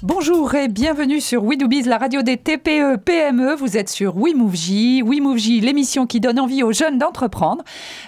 Bonjour et bienvenue sur We Do Biz, la radio des TPE-PME. Vous êtes sur We Move J, l'émission qui donne envie aux jeunes d'entreprendre.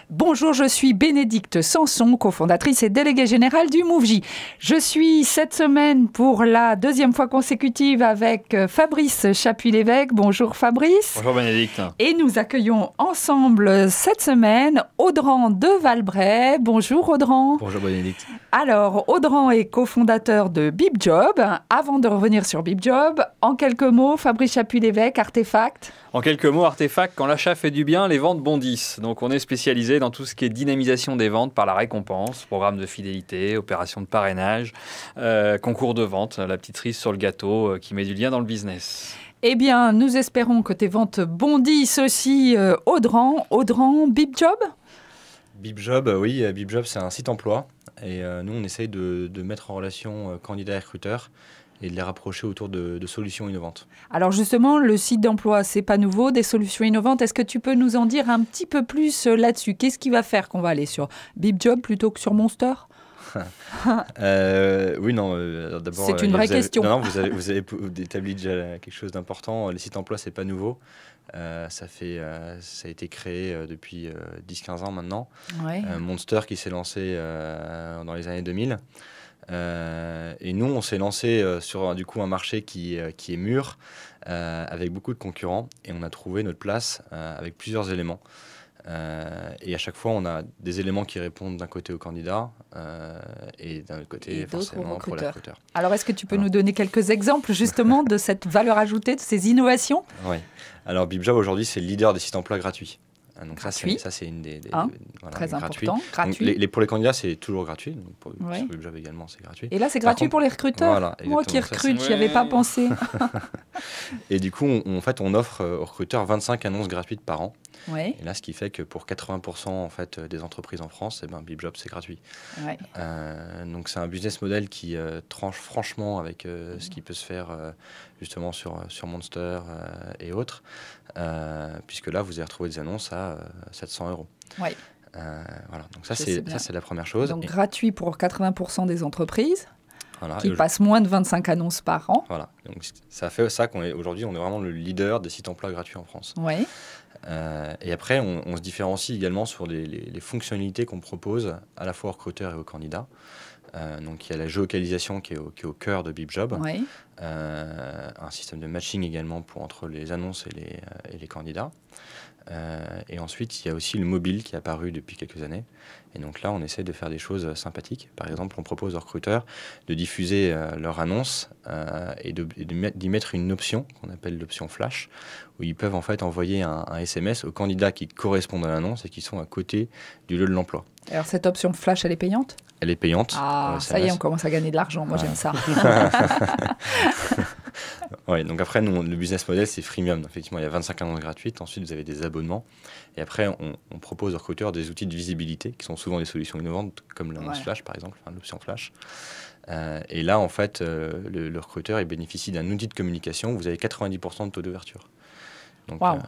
Bonjour, je suis Bénédicte Sanson, cofondatrice et déléguée générale du Move J. Je suis cette semaine pour la deuxième fois consécutive avec Fabrice Chapuis-Lévesque. Bonjour Fabrice. Bonjour Bénédicte. Et nous accueillons ensemble cette semaine Audran de Valbray. Bonjour Audran. Bonjour Bénédicte. Alors, Audran est cofondateur de BibJob. Avant de revenir sur BibJob, en quelques mots, Fabrice Chapuis-Lévesque, Artefact. En quelques mots, Artefact, quand l'achat fait du bien, les ventes bondissent. Donc on est spécialisé dans tout ce qui est dynamisation des ventes par la récompense, programme de fidélité, opération de parrainage, concours de vente, la petite cerise sur le gâteau qui met du lien dans le business. Eh bien, nous espérons que tes ventes bondissent aussi, Audran. Audran, BibJob ? BibJob, oui, BibJob c'est un site emploi et nous on essaye de mettre en relation candidats et recruteurs et de les rapprocher autour de solutions innovantes. Alors justement, le site d'emploi, c'est pas nouveau, des solutions innovantes. Est-ce que tu peux nous en dire un petit peu plus là-dessus ? Qu'est-ce qui va faire qu'on va aller sur BibJob plutôt que sur Monster ? Oui, non, d'abord... C'est une vraie question. Non, vous avez établi déjà quelque chose d'important. Les sites emploi, c'est pas nouveau. Ça a été créé depuis 10-15 ans maintenant. Ouais. Monster qui s'est lancé dans les années 2000. Et nous, on s'est lancé sur du coup un marché qui est mûr, avec beaucoup de concurrents. Et on a trouvé notre place avec plusieurs éléments. Et à chaque fois, on a des éléments qui répondent d'un côté aux candidats et d'un autre côté, forcément, pour les recruteurs. Alors, est-ce que tu peux nous donner quelques exemples, justement, de cette valeur ajoutée, de ces innovations ? Oui. Alors, BibJob, aujourd'hui, c'est le leader des sites emploi gratuits. Donc gratuit. Ça, c'est une des voilà, très gratuits. important. Gratuit. Donc, pour les candidats, c'est toujours gratuit. Donc pour BibJob également, c'est gratuit. Et là, c'est gratuit pour les recruteurs. Voilà, moi qui recrute, j'y avais pas pensé. Et du coup, on offre aux recruteurs 25 annonces gratuites par an. Ouais. Et là, ce qui fait que pour 80% en fait, des entreprises en France, BibJob, c'est gratuit. Ouais. Donc, c'est un business model qui tranche franchement avec ce qui peut se faire justement sur Monster et autres. Puisque là, vous allez retrouver des annonces à 700 €. Ouais. Voilà. Donc, ça, c'est la première chose. Donc, gratuit pour 80% des entreprises. Voilà, qui passent moins de 25 annonces par an. Voilà, donc ça fait ça qu'aujourd'hui, on est vraiment le leader des sites emploi gratuits en France. Ouais. Et après, on se différencie également sur les fonctionnalités qu'on propose à la fois aux recruteurs et aux candidats. Donc il y a la géolocalisation qui est au cœur de BibJob, ouais. Un système de matching également entre les annonces et les candidats. Et ensuite, il y a aussi le mobile qui est apparu depuis quelques années. Et donc là, on essaie de faire des choses sympathiques. Par exemple, on propose aux recruteurs de diffuser leur annonce et d'y mettre une option qu'on appelle l'option flash, où ils peuvent en fait envoyer un SMS aux candidats qui correspondent à l'annonce et qui sont à côté du lieu de l'emploi. Alors cette option flash, elle est payante ? Elle est payante. Ah, ça y est, on commence à gagner de l'argent. Moi, j'aime ça. Oui, donc après, nous, le business model, c'est freemium. Effectivement, il y a 25 annonces gratuites. Ensuite, vous avez des abonnements. Et après, on propose aux recruteurs des outils de visibilité qui sont souvent des solutions innovantes, comme l'annonce flash, par exemple, l'option flash. Et là, en fait, le recruteur il bénéficie d'un outil de communication où vous avez 90% de taux d'ouverture. Donc, wow.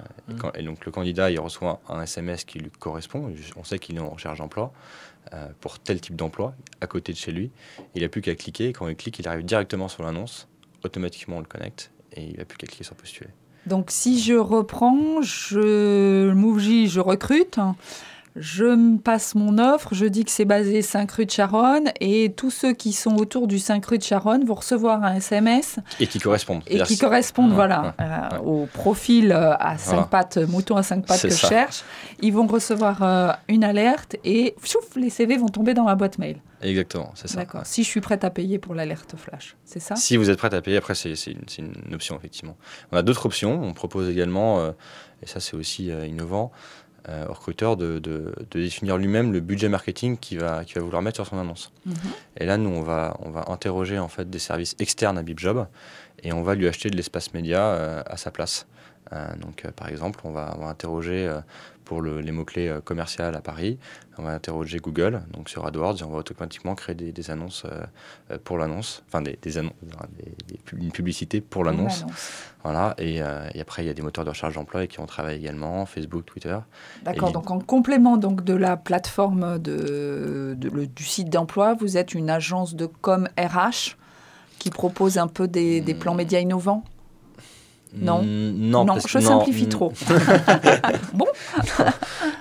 Et donc, le candidat, il reçoit un SMS qui lui correspond. On sait qu'il est en recherche d'emploi pour tel type d'emploi, à côté de chez lui. Il n'a plus qu'à cliquer. Et quand il clique, il arrive directement sur l'annonce. Automatiquement, on le connecte et il n'a plus qu'à cliquer sur postuler. Donc, si je reprends, je recrute, je me passe mon offre, je dis que c'est basé 5 rue de Charonne et tous ceux qui sont autour du 5 rue de Charonne vont recevoir un SMS. Et qui correspondent. Et qui correspondent, au profil à 5 pattes, mouton à 5 pattes que je cherche. Ils vont recevoir une alerte et les CV vont tomber dans ma boîte mail. Exactement, c'est ça. D'accord. Si je suis prête à payer pour l'alerte flash, c'est ça ? Si vous êtes prête à payer, après, c'est une option, effectivement. On a d'autres options. On propose également, et ça, c'est aussi innovant, au recruteur de définir lui-même le budget marketing qu'il va vouloir mettre sur son annonce. Mm-hmm. Et là, nous, on va interroger en fait, des services externes à BibJob et on va lui acheter de l'espace média à sa place. Donc, par exemple, on va interroger pour les mots-clés commercial à Paris, on va interroger Google, donc sur AdWords, et on va automatiquement créer des annonces pour l'annonce, enfin une publicité pour l'annonce. Voilà, et après, il y a des moteurs de recherche d'emploi qui on travaille également, Facebook, Twitter. D'accord, donc en complément donc, de la plateforme du site d'emploi, vous êtes une agence de com RH qui propose un peu des plans médias innovants? Non, non, je simplifie trop. Bon.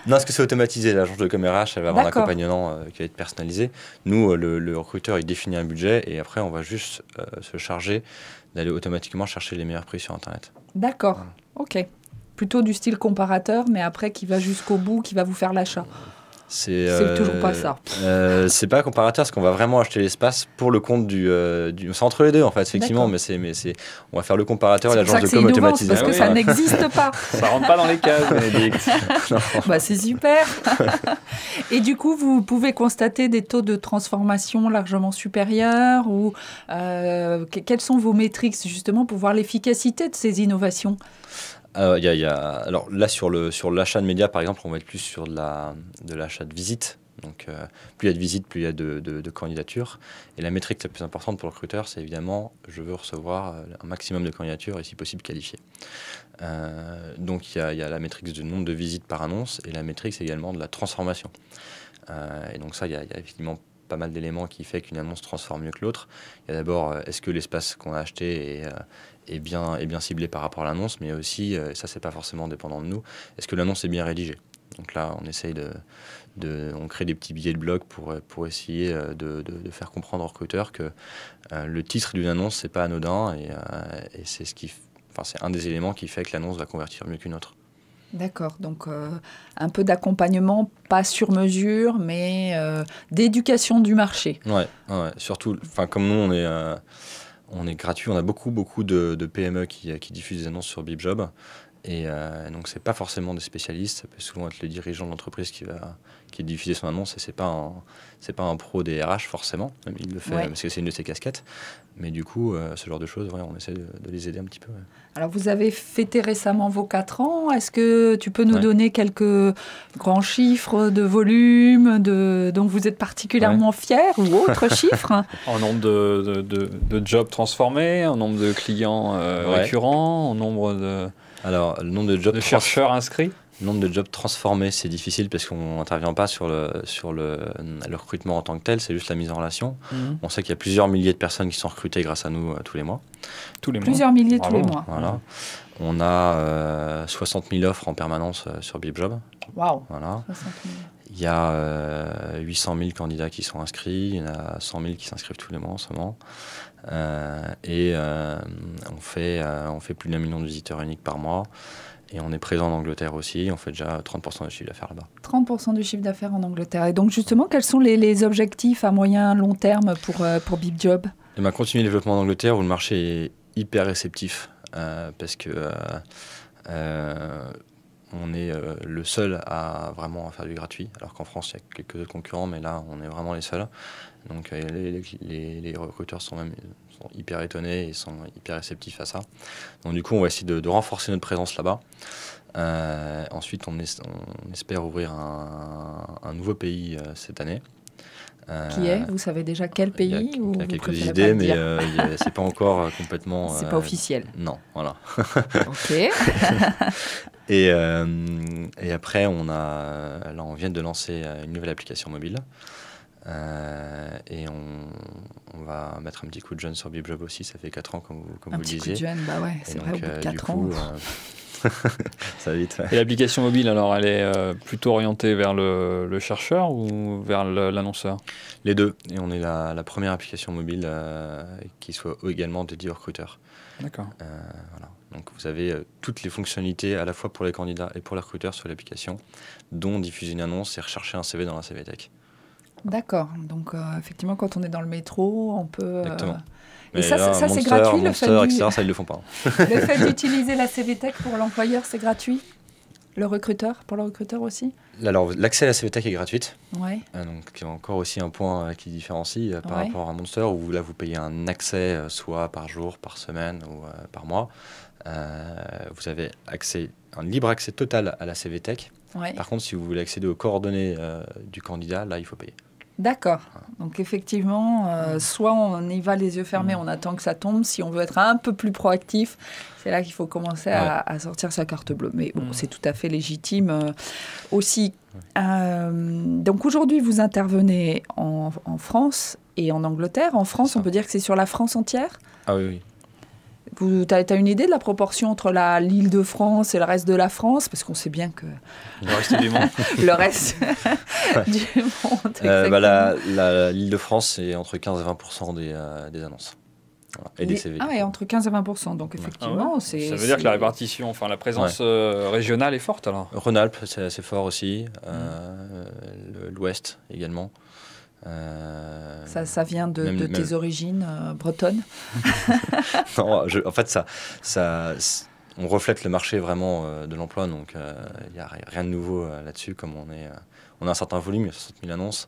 Non, parce que c'est automatisé. L'agence de com RH, elle va avoir un D'accord. accompagnement qui va être personnalisé. Nous, le recruteur, il définit un budget et après, on va juste se charger d'aller automatiquement chercher les meilleurs prix sur Internet. D'accord, Voilà. ok. Plutôt du style comparateur, mais après qui va jusqu'au bout, qui va vous faire l'achat. C'est toujours pas ça. C'est pas comparateur, parce qu'on va vraiment acheter l'espace pour le compte du c'est entre les deux, en fait, effectivement. D'accord. On va faire le comparateur et C'est pour l'agence ça de que c'est com innovant, automatisée. parce que ça n'existe pas. Ça rentre pas dans les cases, Bénédicte. Bah, c'est super. Et du coup, vous pouvez constater des taux de transformation largement supérieurs ou quelles sont vos métriques justement pour voir l'efficacité de ces innovations? Alors là, sur l'achat de médias, par exemple, on va être plus sur de l'achat de visites. Donc, plus il y a de visites, plus il y a de candidatures. Et la métrique la plus importante pour le recruteur, c'est évidemment, je veux recevoir un maximum de candidatures et si possible qualifiées. Donc, il y a la métrique du nombre de visites par annonce et la métrique également de la transformation. Et donc ça, il y a effectivement pas mal d'éléments qui fait qu'une annonce transforme mieux que l'autre. Il y a d'abord, est-ce que l'espace qu'on a acheté est bien ciblé par rapport à l'annonce, mais aussi, ça c'est pas forcément dépendant de nous, est-ce que l'annonce est bien rédigée? Donc là, on essaye on crée des petits billets de blog pour essayer de faire comprendre aux recruteurs que le titre d'une annonce, c'est pas anodin et c'est c'est un des éléments qui fait que l'annonce va convertir mieux qu'une autre. D'accord, donc un peu d'accompagnement, pas sur mesure, mais d'éducation du marché. Ouais, surtout, comme nous, on est gratuit, on a beaucoup de PME qui diffusent des annonces sur BibJob. Et donc, c'est pas forcément des spécialistes, ça peut souvent être le dirigeant de l'entreprise qui diffuse son annonce, et c'est pas un pro des RH forcément, même il le fait parce que c'est une de ses casquettes. Mais du coup, ce genre de choses, on essaie de les aider un petit peu. Ouais. Alors, vous avez fêté récemment vos 4 ans. Est-ce que tu peux nous donner quelques grands chiffres de volume dont vous êtes particulièrement fiers ou autres chiffres? En nombre de jobs transformés, en nombre de clients récurrents, en nombre Alors, le nombre de jobs chercheurs inscrits? Le nombre de jobs transformés, c'est difficile parce qu'on n'intervient pas sur le recrutement en tant que tel, c'est juste la mise en relation. On sait qu'il y a plusieurs milliers de personnes qui sont recrutées grâce à nous tous les mois. Plusieurs milliers tous les mois. Voilà. On a 60 000 offres en permanence sur BibJob. Waouh. Voilà. 60 000. Il y a 800 000 candidats qui sont inscrits, il y en a 100 000 qui s'inscrivent tous les mois en ce moment. On fait plus d'1 million de visiteurs uniques par mois. Et on est présent en Angleterre aussi, on fait déjà 30% du chiffre d'affaires là-bas. 30% du chiffre d'affaires en Angleterre. Et donc justement, quels sont les objectifs à moyen, long terme pour BibJob? Continuer le développement en Angleterre où le marché est hyper réceptif parce que on est le seul à vraiment faire du gratuit, alors qu'en France, il y a quelques autres concurrents, mais là, on est vraiment les seuls. Donc les recruteurs sont hyper étonnés et sont hyper réceptifs à ça. Donc du coup, on va essayer de renforcer notre présence là-bas. Ensuite, on espère ouvrir un nouveau pays cette année. Qui est? Vous savez déjà quel pays? Il y a quelques idées, mais c'est pas encore complètement... C'est pas officiel. Non, voilà. Ok. Et après, on vient de lancer une nouvelle application mobile. Et on va mettre un petit coup de jeune sur BibJob aussi. Ça fait 4 ans, comme vous le disiez. Un petit coup de jeune, bah ouais, c'est vrai, au bout de 4 ans. Ça va vite. Ouais. Et l'application mobile, alors, elle est plutôt orientée vers le chercheur ou vers l'annonceur? Les deux. Et on est la première application mobile qui soit également dédiée aux recruteurs. D'accord. Voilà. Donc vous avez toutes les fonctionnalités à la fois pour les candidats et pour les recruteurs sur l'application, dont diffuser une annonce et rechercher un CV dans la CVTech. D'accord. Donc effectivement, quand on est dans le métro, on peut... Exactement. Et ça c'est gratuit, etc., ça, ils le font pas. Le fait d'utiliser la CVTech pour l'employeur, c'est gratuit? Pour le recruteur aussi? Alors, l'accès à la CVTech est gratuite. Ouais. Donc, il y a encore aussi un point qui différencie par rapport à Monster, où là, vous payez un accès soit par jour, par semaine ou par mois. Vous avez un libre accès total à la CVTech. Ouais. Par contre, si vous voulez accéder aux coordonnées du candidat, là, il faut payer. D'accord. Donc effectivement, soit on y va les yeux fermés, on attend que ça tombe. Si on veut être un peu plus proactif, c'est là qu'il faut commencer à sortir sa carte bleue. Mais bon, c'est tout à fait légitime aussi. Donc aujourd'hui, vous intervenez en France et en Angleterre. En France, on peut dire que c'est sur la France entière. Ah oui. Tu as une idée de la proportion entre l'Île-de-France et le reste de la France? Parce qu'on sait bien que... Le reste du monde. Le reste du monde, L'Île-de-France, c'est entre 15 et 20% des annonces. Voilà. Et des CV. Ah oui, entre 15 et 20%. Donc effectivement, c'est... Ça veut dire que la répartition, enfin la présence régionale est forte alors. Rhône-Alpes, c'est assez fort aussi. L'Ouest également. Ça vient de tes origines bretonnes? Non, en fait, on reflète le marché vraiment de l'emploi, donc il n'y a rien de nouveau là-dessus, comme on a un certain volume, il y a 60 000 annonces,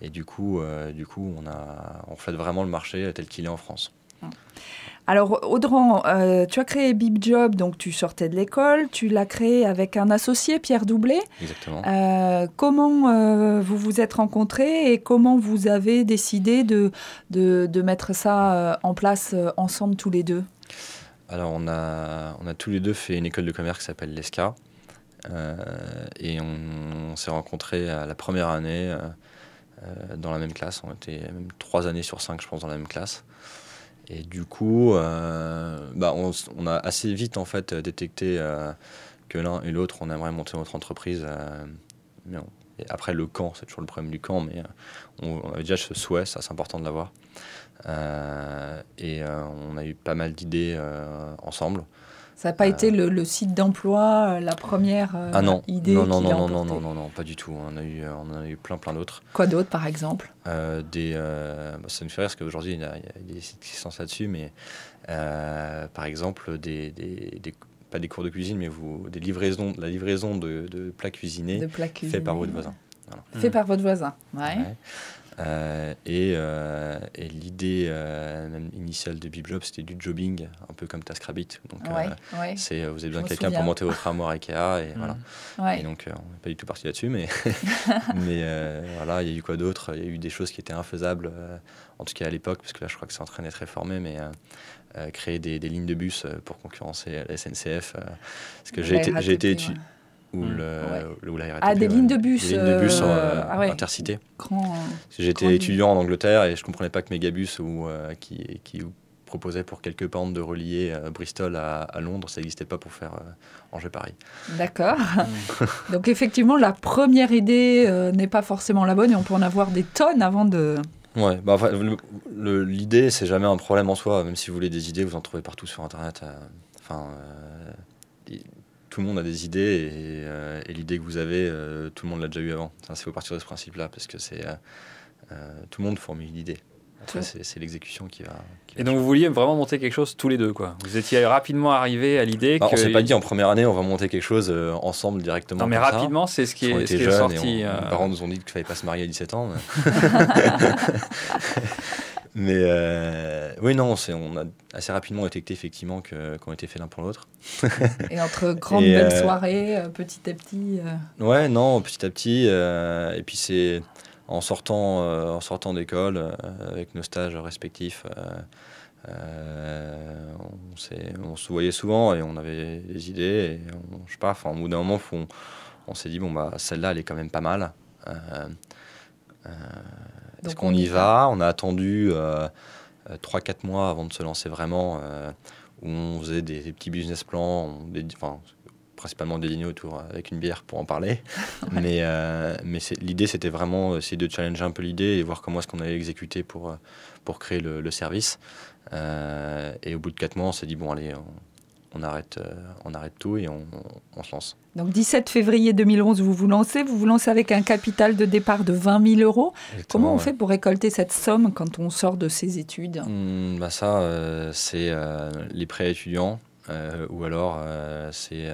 et du coup on reflète vraiment le marché tel qu'il est en France. Alors, Audran, tu as créé BibJob, donc tu sortais de l'école, tu l'as créé avec un associé, Pierre Doublet. Exactement. Comment vous vous êtes rencontrés et comment vous avez décidé de mettre ça en place ensemble tous les deux? Alors, on a tous les deux fait une école de commerce qui s'appelle l'ESCA. Et on s'est rencontrés la première année dans la même classe. On était même 3 années sur 5, je pense, dans la même classe. Et du coup, on a assez vite en fait détecté que l'un et l'autre, on aimerait monter notre entreprise. Et après, le quand, c'est toujours le problème du quand, mais on avait déjà ce souhait, ça c'est important de l'avoir. Et on a eu pas mal d'idées ensemble. Ça n'a pas été le site d'emploi, la première idée non, non, pas du tout. On en a eu plein d'autres. Quoi d'autre, par exemple? Ça me fait rire parce qu'aujourd'hui, il y a des sites qui sont là-dessus, mais par exemple, pas des cours de cuisine, mais la livraison de plats cuisinés faits par votre voisin. Voilà. Fait par votre voisin, ouais. Et l'idée même initiale de BibJob, c'était du jobbing, un peu comme TaskRabbit. Donc, vous avez besoin de quelqu'un pour monter votre armoire Ikea. Et, voilà. Et donc, on n'est pas du tout parti là-dessus. Mais, voilà, il y a eu quoi d'autre? Il y a eu des choses qui étaient infaisables, en tout cas à l'époque, parce que là, je crois que c'est en train d'être réformé, mais créer des lignes de bus pour concurrencer la SNCF. Parce que j'ai été étudiant. Ou la RATP, des lignes de bus. Des lignes de bus intercités. J'étais étudiant en Angleterre et je ne comprenais pas que Megabus, qui proposait pour quelques pounds de relier Bristol à Londres, ça n'existait pas pour faire Angers-Paris. D'accord. Donc effectivement, la première idée n'est pas forcément la bonne et on peut en avoir des tonnes avant de... Ouais, l'idée, c'est jamais un problème en soi. Même si vous voulez des idées, vous en trouvez partout sur Internet. Tout le monde a des idées et l'idée que vous avez, tout le monde l'a déjà eu avant. Il faut partir de ce principe-là parce que tout le monde formule une idée. Après, c'est l'exécution qui va... Et donc, vous vouliez vraiment monter quelque chose tous les deux, quoi. Vous étiez rapidement arrivé à l'idée que... On ne s'est pas dit en première année, on va monter quelque chose ensemble directement. Non, mais rapidement, c'est ce qui est sorti. Nos parents nous ont dit qu'il ne fallait pas se marier à 17 ans. Mais oui, non, on a assez rapidement détecté effectivement qu'on était fait l'un pour l'autre. Et entre grandes belles soirées, petit à petit... Ouais, non, petit à petit. Et puis c'est en sortant d'école, avec nos stages respectifs, on se voyait souvent et on avait des idées. Et je sais pas, au bout d'un moment, on s'est dit, celle-là, elle est quand même pas mal. Est-ce qu'on y va? On a attendu 3-4 mois avant de se lancer vraiment, où on faisait des petits business plans, principalement délignés autour avec une bière pour en parler. Mais l'idée, c'était vraiment essayer de challenger un peu l'idée et voir comment est-ce qu'on allait exécuter pour créer le service. Et au bout de 4 mois, on s'est dit, bon, allez, on arrête tout et on se lance. Donc 17 février 2011, vous vous lancez avec un capital de départ de 20 000 euros. Exactement, comment on fait pour récolter cette somme quand on sort de ses études? C'est les prêts étudiants ou alors c'est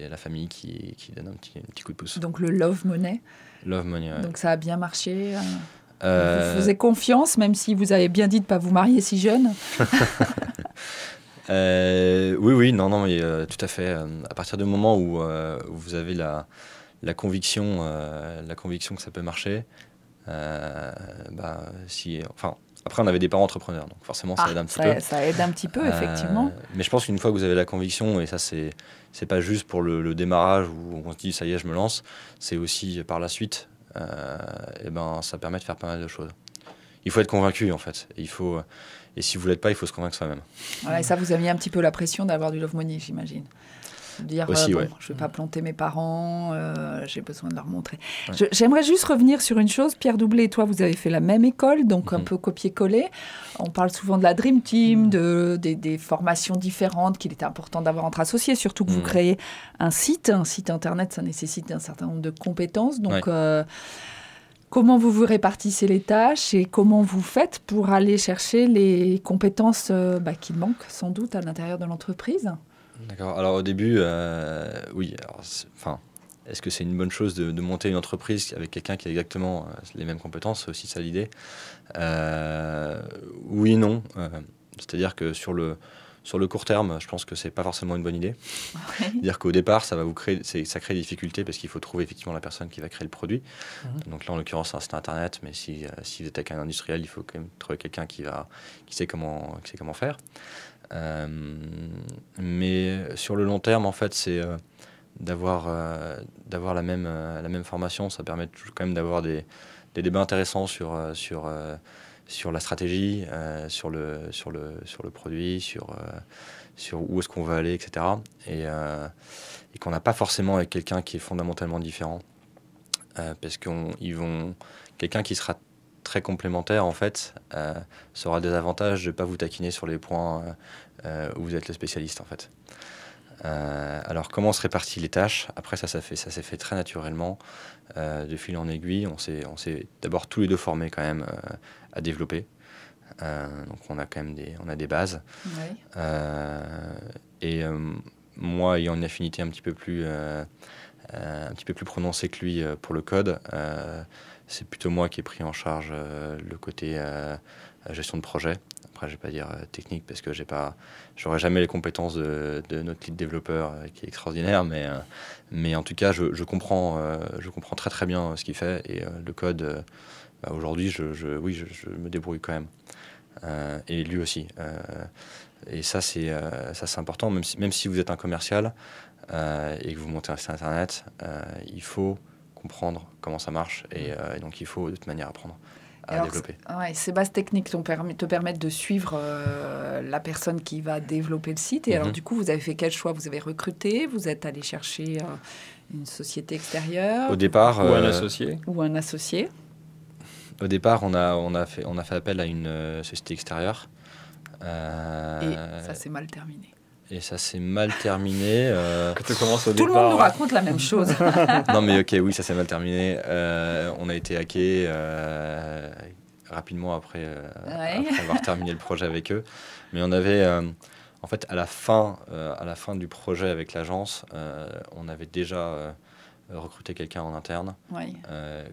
la famille qui donne un petit coup de pouce. Donc le Love Money. Love Money, ouais. Donc ça a bien marché. Vous faisiez confiance, même si vous avez bien dit de ne pas vous marier si jeune. Oui, non, mais tout à fait. À partir du moment où vous avez la conviction que ça peut marcher, après on avait des parents entrepreneurs, donc forcément ça aide un petit peu. Ça aide un petit peu, effectivement. Mais je pense qu'une fois que vous avez la conviction, et ça c'est pas juste pour le démarrage où on se dit ça y est, je me lance, c'est aussi par la suite, ça permet de faire pas mal de choses. il faut être convaincu, en fait. Et si vous ne l'êtes pas, il faut se convaincre soi-même. Voilà, et ça vous a mis un petit peu la pression d'avoir du love money, j'imagine. Dire, Aussi, bon, ouais. je ne vais pas planter mes parents, j'ai besoin de leur montrer. Ouais. J'aimerais juste revenir sur une chose. Pierre Doublet et toi, vous avez fait la même école, donc un peu copier-coller. On parle souvent de la Dream Team, des formations différentes qu'il était important d'avoir entre associés, surtout que vous créez un site internet, ça nécessite un certain nombre de compétences. Donc, comment vous répartissez les tâches et comment vous faites pour aller chercher les compétences qui manquent sans doute à l'intérieur de l'entreprise ? D'accord. Alors au début, oui. Est-ce que c'est une bonne chose de monter une entreprise avec quelqu'un qui a exactement les mêmes compétences? C'est aussi ça l'idée. Oui et non. C'est-à-dire que sur le court terme, je pense que c'est pas forcément une bonne idée. C'est-à-dire qu'au départ, ça crée des difficultés parce qu'il faut trouver effectivement la personne qui va créer le produit. Donc là, en l'occurrence, c'est un site internet, mais si vous êtes avec un industriel, il faut quand même trouver quelqu'un qui sait comment faire. Mais sur le long terme, en fait, c'est d'avoir la même formation. Ça permet quand même d'avoir des débats intéressants sur la stratégie, sur le produit, sur où est-ce qu'on va aller, etc. Et qu'on n'a pas forcément avec quelqu'un qui est fondamentalement différent. Parce quelqu'un qui sera très complémentaire, en fait, ça aura des avantages de ne pas vous taquiner sur les points où vous êtes le spécialiste, en fait. Alors, comment on se répartit les tâches? Après, ça s'est fait très naturellement, de fil en aiguille. On s'est d'abord tous les deux formés quand même à développer. Donc, on a quand même des bases. Oui. Moi, ayant une affinité un petit peu plus prononcée que lui pour le code, c'est plutôt moi qui ai pris en charge le côté gestion de projet. Après, je ne vais pas dire technique parce que j'aurais jamais les compétences de notre lead développeur qui est extraordinaire, mais en tout cas, je comprends très très bien ce qu'il fait et le code. Aujourd'hui, je me débrouille quand même. Et lui aussi. Et ça, c'est important, même si vous êtes un commercial et que vous montez un site internet, il faut comprendre comment ça marche et donc il faut de toute manière apprendre à développer. Ces bases techniques te permettent de suivre la personne qui va développer le site. Et alors du coup, vous avez fait quel choix? Vous avez recruté? Vous êtes allé chercher une société extérieure? Au départ, ou un associé? Ou un associé? Au départ, on a fait appel à une société extérieure. Et ça s'est mal terminé. Et ça s'est mal terminé. Quand tu commences au Tout départ, le monde nous raconte la même chose. Non, mais ok, oui, ça s'est mal terminé. On a été hacké rapidement après avoir terminé le projet avec eux. Mais on avait, en fait, à la fin du projet avec l'agence, on avait déjà recruté quelqu'un en interne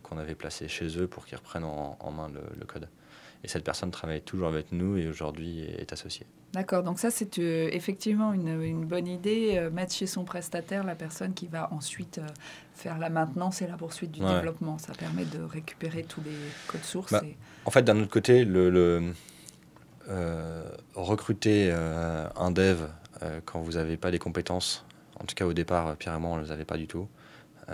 qu'on avait placé chez eux pour qu'ils reprennent en main le code. Et cette personne travaille toujours avec nous et aujourd'hui est associée. D'accord, donc ça c'est effectivement une bonne idée, mettre chez son prestataire la personne qui va ensuite faire la maintenance et la poursuite du développement. Ça permet de récupérer tous les codes sources. En fait, d'un autre côté, recruter un dev quand vous n'avez pas les compétences, en tout cas au départ, Pierre et moi, on ne les avait pas du tout.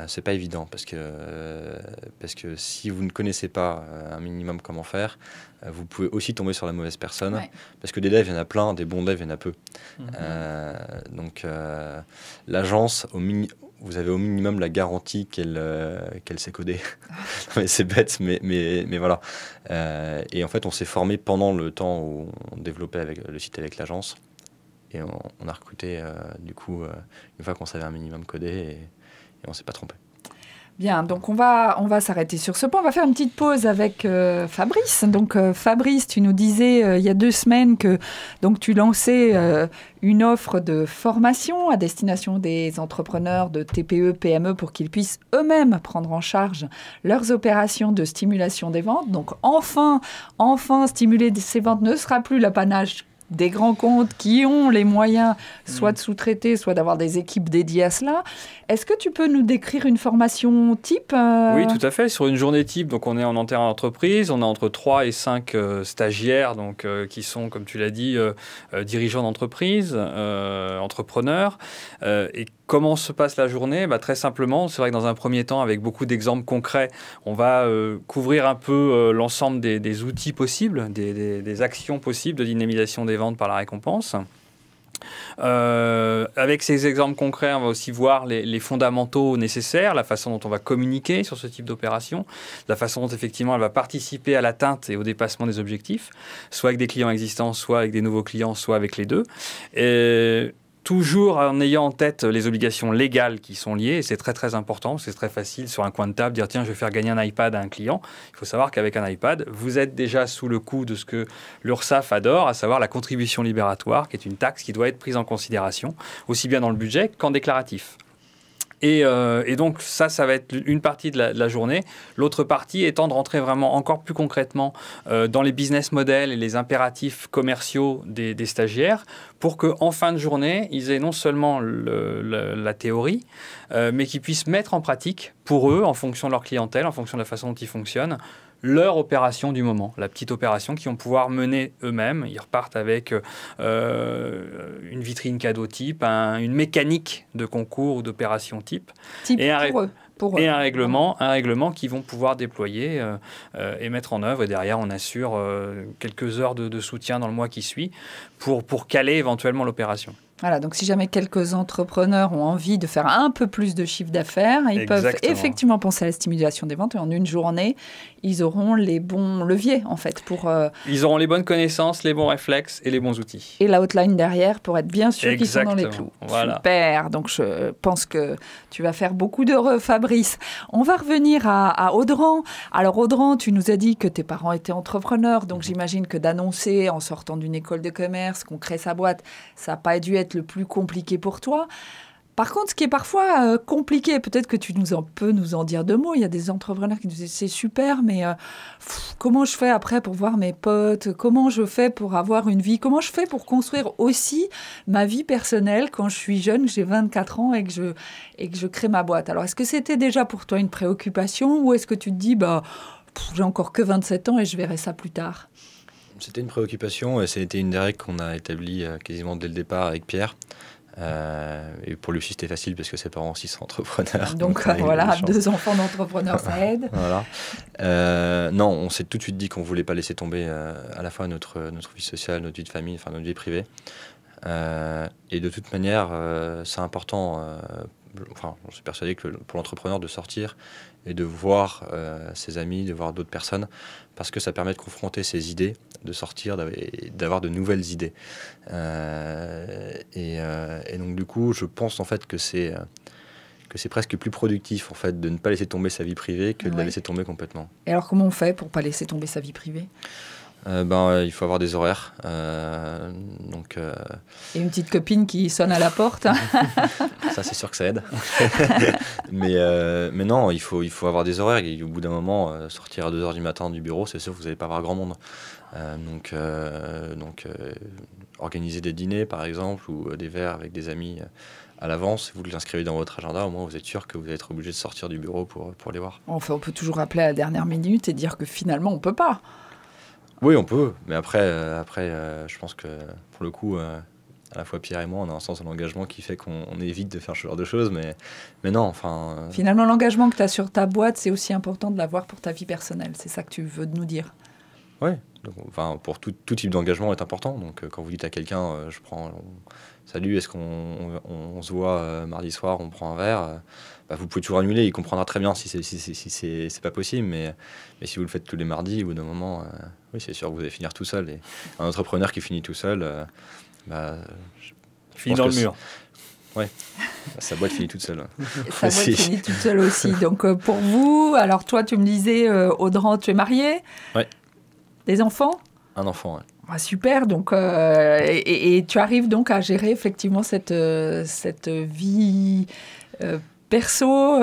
C'est pas évident parce que si vous ne connaissez pas un minimum comment faire, vous pouvez aussi tomber sur la mauvaise personne parce que des devs, il y en a plein, des bons devs, il y en a peu. Donc l'agence, vous avez au minimum la garantie qu'elle sait coder. Mais c'est bête, mais voilà. Et en fait, on s'est formé pendant le temps où on développait le site avec l'agence et on a recruté du coup une fois qu'on savait un minimum coder et on ne s'est pas trompé. Bien, donc on va s'arrêter sur ce point. On va faire une petite pause avec Fabrice. Donc Fabrice, tu nous disais il y a 2 semaines que donc, tu lançais une offre de formation à destination des entrepreneurs de TPE, PME pour qu'ils puissent eux-mêmes prendre en charge leurs opérations de stimulation des ventes. Donc enfin, stimuler ces ventes ne sera plus l'apanage des grands comptes qui ont les moyens soit de sous-traiter, soit d'avoir des équipes dédiées à cela. Est-ce que tu peux nous décrire une formation type Oui, tout à fait. Sur une journée type, donc on est en interne entreprise, on a entre 3 et 5 stagiaires donc, qui sont, comme tu l'as dit, dirigeants d'entreprise, entrepreneurs. Et Comment se passe la journée? Très simplement, c'est vrai que dans un premier temps, avec beaucoup d'exemples concrets, on va couvrir un peu l'ensemble des outils possibles, des actions possibles de dynamisation des ventes par la récompense. Avec ces exemples concrets, on va aussi voir les fondamentaux nécessaires, la façon dont on va communiquer sur ce type d'opération, la façon dont effectivement elle va participer à l'atteinte et au dépassement des objectifs, soit avec des clients existants, soit avec des nouveaux clients, soit avec les deux. Et toujours en ayant en tête les obligations légales qui sont liées, et c'est très très important, c'est très facile sur un coin de table dire tiens je vais faire gagner un iPad à un client. Il faut savoir qu'avec un iPad, vous êtes déjà sous le coup de ce que l'URSSAF adore, à savoir la contribution libératoire, qui est une taxe qui doit être prise en considération, aussi bien dans le budget qu'en déclaratif. Et donc ça va être une partie de la journée. L'autre partie étant de rentrer vraiment encore plus concrètement dans les business models et les impératifs commerciaux des stagiaires pour qu'en fin de journée, ils aient non seulement la théorie, mais qu'ils puissent mettre en pratique pour eux, en fonction de leur clientèle, en fonction de la façon dont ils fonctionnent, leur opération du moment, la petite opération qu'ils vont pouvoir mener eux-mêmes. Ils repartent avec une vitrine cadeau type, une mécanique de concours ou d'opération type. Et un règlement qu'ils vont pouvoir déployer et mettre en œuvre. Et derrière, on assure quelques heures de soutien dans le mois qui suit pour caler éventuellement l'opération. Voilà, donc si jamais quelques entrepreneurs ont envie de faire un peu plus de chiffre d'affaires, ils peuvent effectivement penser à la stimulation des ventes et en une journée, ils auront les bons leviers en fait pour... Ils auront les bonnes connaissances, les bons réflexes et les bons outils. Et la hotline derrière pour être bien sûr qu'ils sont dans les clous. Voilà. Super, donc je pense que tu vas faire beaucoup d'heureux Fabrice. On va revenir à Audran. Alors Audran, tu nous as dit que tes parents étaient entrepreneurs, donc j'imagine que d'annoncer en sortant d'une école de commerce qu'on crée sa boîte, ça n'a pas dû être le plus compliqué pour toi. Par contre, ce qui est parfois compliqué, peut-être que tu peux nous en dire deux mots. Il y a des entrepreneurs qui nous disent c'est super, mais comment je fais après pour voir mes potes? Comment je fais pour avoir une vie? Comment je fais pour construire aussi ma vie personnelle quand je suis jeune, que j'ai 24 ans et que je crée ma boîte? Alors, est-ce que c'était déjà pour toi une préoccupation ou est-ce que tu te dis j'ai encore que 27 ans et je verrai ça plus tard? C'était une préoccupation et c'était une des règles qu'on a établies quasiment dès le départ avec Pierre. Et pour lui aussi, c'était facile parce que ses parents aussi sont entrepreneurs. Donc voilà, 2 enfants d'entrepreneurs, ça aide. Voilà. Non, on s'est tout de suite dit qu'on ne voulait pas laisser tomber à la fois notre vie sociale, notre vie de famille, enfin notre vie privée. Et de toute manière, c'est important. Je suis persuadé que pour l'entrepreneur de sortir et de voir ses amis, de voir d'autres personnes, parce que ça permet de confronter ses idées, de sortir, d'avoir de nouvelles idées. Et donc du coup, je pense en fait que c'est presque plus productif en fait de ne pas laisser tomber sa vie privée que de la laisser tomber complètement. Et alors comment on fait pour pas laisser tomber sa vie privée? Il faut avoir des horaires. Et une petite copine qui sonne à la porte. Ça, c'est sûr que ça aide. mais non, il faut avoir des horaires. Et au bout d'un moment, sortir à 2h du matin du bureau, c'est sûr que vous n'allez pas voir grand monde. Organiser des dîners, par exemple, ou des verres avec des amis à l'avance, vous l'inscrivez dans votre agenda, au moins vous êtes sûr que vous allez être obligé de sortir du bureau pour les voir. Enfin, on peut toujours appeler à la dernière minute et dire que finalement, on ne peut pas. Oui, on peut, mais après, je pense que pour le coup, à la fois Pierre et moi, on a un sens de l'engagement qui fait qu'on évite de faire ce genre de choses, mais non, enfin... Finalement, l'engagement que tu as sur ta boîte, c'est aussi important de l'avoir pour ta vie personnelle, c'est ça que tu veux nous dire? Oui, pour tout type d'engagement est important, donc quand vous dites à quelqu'un, salut, est-ce qu'on se voit mardi soir, on prend un verre, vous pouvez toujours annuler, il comprendra très bien si c'est pas possible, mais si vous le faites tous les mardis, au bout d'un moment, oui, c'est sûr que vous allez finir tout seul. Et un entrepreneur qui finit tout seul, finit dans le mur. Oui, sa boîte finit toute seule. Sa boîte finit toute seule aussi. Donc pour vous, alors toi, tu me disais, Audran, tu es marié? Oui. Des enfants? Un enfant, oui. Ah, super, donc, et tu arrives donc à gérer effectivement cette vie perso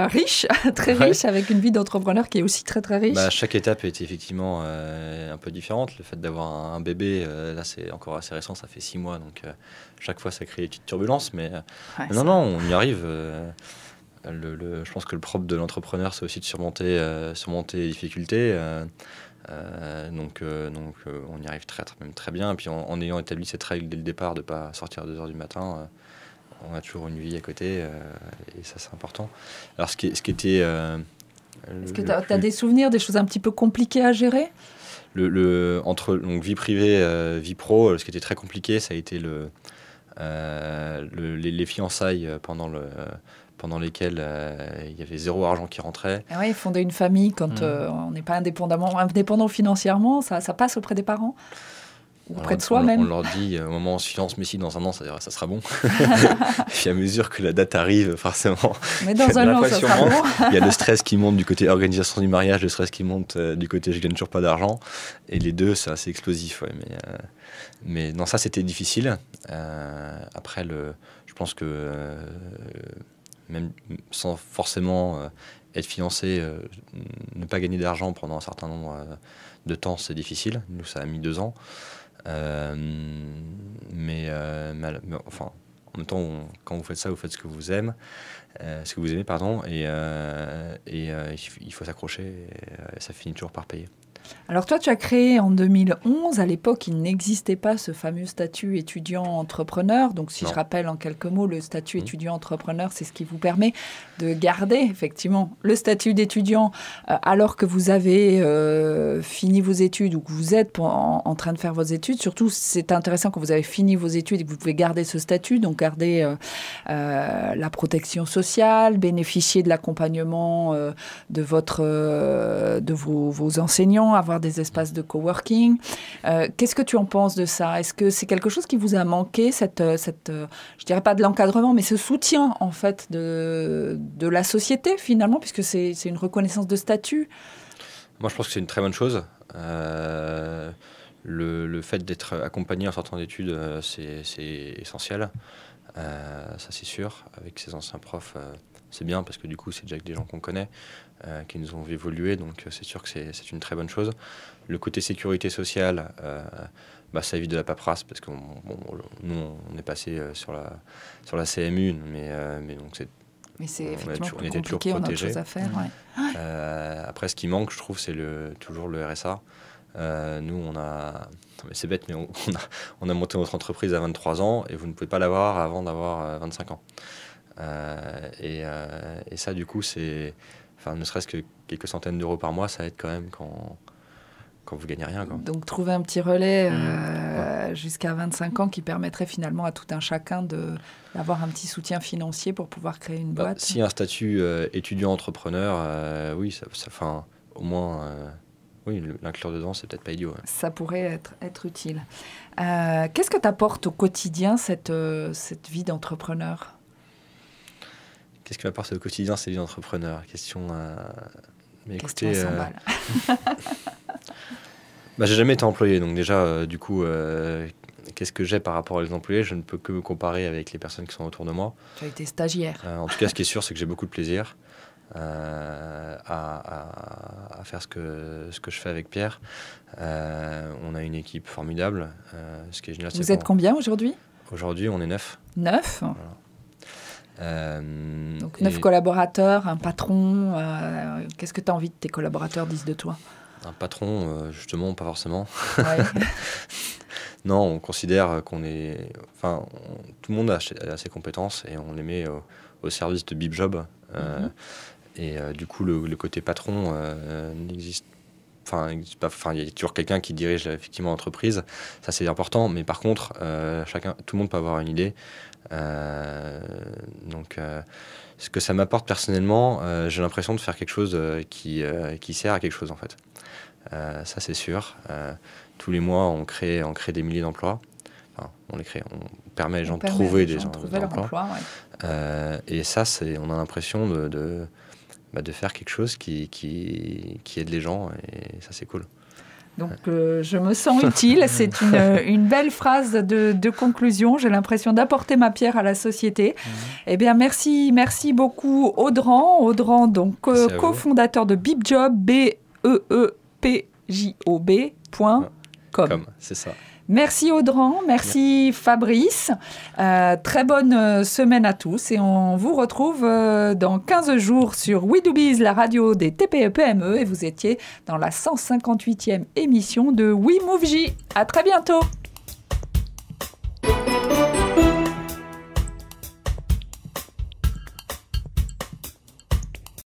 riche, très riche, avec une vie d'entrepreneur qui est aussi très très riche. Chaque étape est effectivement un peu différente. Le fait d'avoir un bébé, là c'est encore assez récent, ça fait 6 mois, donc chaque fois ça crée des petites turbulences, mais non, on y arrive. Je pense que le propre de l'entrepreneur, c'est aussi de surmonter les difficultés. Donc on y arrive même très bien. Et puis en ayant établi cette règle dès le départ de ne pas sortir à 2h du matin, on a toujours une vie à côté, et ça, c'est important. Alors, ce qui était... Est-ce que tu as des souvenirs, des choses un petit peu compliquées à gérer ? Entre donc, vie privée, vie pro, ce qui était très compliqué, ça a été les fiançailles pendant lesquelles il y avait 0 argent qui rentrait. Oui, fonder une famille quand on n'est pas indépendant financièrement, ça passe auprès des parents ou auprès de soi-même. On leur dit au moment où on se finance, mais si dans un an, ça sera bon. Et puis à mesure que la date arrive, forcément, mais dans un an, ça sera bon. Il y a le stress qui monte du côté organisation du mariage, le stress qui monte du côté je gagne toujours pas d'argent. Et les deux, c'est assez explosif. Ouais, mais non, ça, c'était difficile. Après, je pense que même sans forcément être fiancé, ne pas gagner d'argent pendant un certain nombre de temps, c'est difficile. Nous, ça a mis 2 ans. Mais enfin, en même temps, quand vous faites ça, vous faites ce que vous aimez, pardon, et il faut s'accrocher, et ça finit toujours par payer. Alors toi, tu as créé en 2011. À l'époque, il n'existait pas ce fameux statut étudiant-entrepreneur. Donc, si je rappelle en quelques mots, le statut étudiant-entrepreneur, c'est ce qui vous permet de garder effectivement le statut d'étudiant alors que vous avez fini vos études ou que vous êtes en train de faire vos études. Surtout, c'est intéressant quand vous avez fini vos études et que vous pouvez garder ce statut, donc garder la protection sociale, bénéficier de l'accompagnement de vos enseignants, avoir des espaces de coworking. Qu'est-ce que tu en penses de ça ? Est-ce que c'est quelque chose qui vous a manqué, je dirais pas de l'encadrement, mais ce soutien en fait de la société finalement, puisque c'est une reconnaissance de statut ? Moi, je pense que c'est une très bonne chose. Le fait d'être accompagné en sortant d'études, c'est essentiel. Ça, c'est sûr. Avec ses anciens profs, c'est bien parce que du coup, c'est déjà des gens qu'on connaît, qui nous ont évolué. Donc, c'est sûr que c'est une très bonne chose. Le côté sécurité sociale, ça évite de la paperasse parce que nous, on est passé sur la CMU, mais donc Mais c'est effectivement plus compliqué, on a autre chose à faire. Ouais. Après, ce qui manque, je trouve, c'est toujours le RSA. Nous, c'est bête, mais on a monté notre entreprise à 23 ans et vous ne pouvez pas l'avoir avant d'avoir 25 ans. Et ça, du coup, ne serait-ce que quelques centaines d'euros par mois, ça aide quand même quand vous gagnez rien, quoi. Donc, trouver un petit relais jusqu'à 25 ans qui permettrait finalement à tout un chacun d'avoir un petit soutien financier pour pouvoir créer une boîte. Si un statut étudiant-entrepreneur, oui, au moins... Oui, l'inclure dedans, c'est peut-être pas idiot. Ouais. Ça pourrait être utile. Qu'est-ce que t'apporte au quotidien cette vie d'entrepreneur ? Qu'est-ce que m'apporte au quotidien cette vie d'entrepreneur ? Question à 100 balles. J'ai jamais été employé, donc déjà, du coup, qu'est-ce que j'ai par rapport aux employés ? Je ne peux que me comparer avec les personnes qui sont autour de moi. Tu as été stagiaire. En tout cas, ce qui est sûr, c'est que j'ai beaucoup de plaisir. À faire ce que je fais avec Pierre. On a une équipe formidable. Ce qui est génial, Vous êtes combien aujourd'hui ? Aujourd'hui, on est 9. 9 ? Voilà. Donc 9 collaborateurs, un patron. Qu'est-ce que tu as envie que tes collaborateurs disent de toi ? Un patron, justement, pas forcément. Ouais. Non, on considère qu'on est... tout le monde a ses compétences et on les met au service de BibJob. Et du coup, le côté patron n'existe pas. Il y a toujours quelqu'un qui dirige effectivement l'entreprise. Ça, c'est important. Mais par contre, tout le monde peut avoir une idée. Donc, ce que ça m'apporte personnellement, j'ai l'impression de faire quelque chose qui sert à quelque chose, en fait. Ça, c'est sûr. Tous les mois, on crée des milliers d'emplois. On les crée. On permet aux gens de trouver des emplois. Ouais. Et ça, on a l'impression de faire quelque chose qui aide les gens, et ça, c'est cool. Donc, je me sens utile. C'est une belle phrase de conclusion. J'ai l'impression d'apporter ma pierre à la société. Eh bien, merci beaucoup, Audran, donc cofondateur de BibJob, BEEPJOB.com. C'est ça. Merci Audran, merci Fabrice. Très bonne semaine à tous et on vous retrouve dans 15 jours sur We Do Biz, la radio des TPE-PME, et vous étiez dans la 158e émission de We Move J. À très bientôt.